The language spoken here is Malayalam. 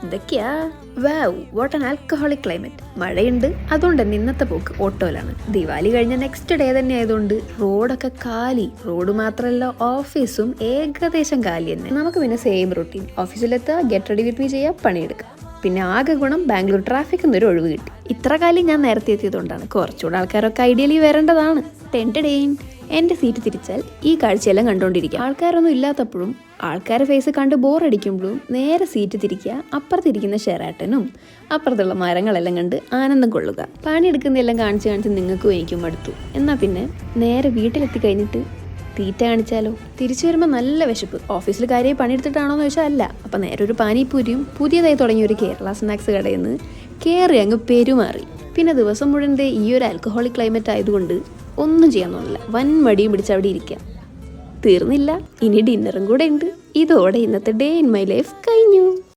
ഇതൊക്കെയാ wow what an alcoholic climate. മഴയുണ്ട്, അതുകൊണ്ട് തന്നെ ഇന്നത്തെ പോക്ക് ഓട്ടോയിലാണ്. ദിവാലി കഴിഞ്ഞ നെക്സ്റ്റ് ഡേ തന്നെ ആയതുകൊണ്ട് റോഡൊക്കെ കാലി. റോഡ് മാത്രമല്ല ഓഫീസും ഏകദേശം കാലി തന്നെ. നമുക്ക് പിന്നെ സെയിം റൂട്ടീൻ, ഓഫീസിലെത്തുക, ഗെറ്റ് റെഡി വിത്ത് മീ ചെയ്യുക, പണിയെടുക്കുക. പിന്നെ ആകെ ഗുണം ബാംഗ്ലൂർ ട്രാഫിക് എന്നൊരു ഒഴിവ് കിട്ടി. ഇത്ര കാലം ഞാൻ നേരത്തെ എത്തിയതുകൊണ്ടാണ്. കുറച്ചുകൂടെ ആൾക്കാരൊക്കെ ഐഡിയലി വരേണ്ടതാണ്. ടെൻറ്റഡേയും എൻ്റെ സീറ്റ് തിരിച്ചാൽ ഈ കാഴ്ചയെല്ലാം കണ്ടുകൊണ്ടിരിക്കുക. ആൾക്കാരൊന്നും ഇല്ലാത്തപ്പോഴും ആൾക്കാരെ ഫേസ് കണ്ട് ബോറടിക്കുമ്പോഴും നേരെ സീറ്റ് തിരിക്കുക, അപ്പുറത്തിരിക്കുന്ന ഷെറാട്ടനും അപ്പുറത്തുള്ള മരങ്ങളെല്ലാം കണ്ട് ആനന്ദം കൊള്ളുക. പണിയെടുക്കുന്നതെല്ലാം കാണിച്ച് നിങ്ങൾക്കും എനിക്കും മടുത്തു. എന്നാൽ പിന്നെ നേരെ വീട്ടിലെത്തി കഴിഞ്ഞിട്ട് തീറ്റ കാണിച്ചാലോ. തിരിച്ചു വരുമ്പോൾ നല്ല വിശപ്പ്. ഓഫീസിൽ കാര്യം പണിയെടുത്തിട്ടാണോ എന്ന് ചോദിച്ചാൽ അല്ല. അപ്പം നേരെ ഒരു പാനിപ്പൂരിയും പുതിയതായി തുടങ്ങിയ ഒരു കേരള സ്നാക്സ് കടയിൽ നിന്ന് കയറി അങ്ങ് പെരുമാറി. പിന്നെ ദിവസം മുഴുവൻ ഈ ഒരു ആൽക്കഹോളിക് ക്ലൈമറ്റ് ആയതുകൊണ്ട് ഒന്നും ചെയ്യാൻ തോന്നില്ല. വൻ മടിയും പിടിച്ച് അവിടെ ഇരിക്കുക. തീർന്നില്ല, ഇനി ഡിന്നറും കൂടെ ഉണ്ട്. ഇതോടെ ഇന്നത്തെ ഡേ ഇൻ മൈ ലൈഫ് കഴിഞ്ഞു.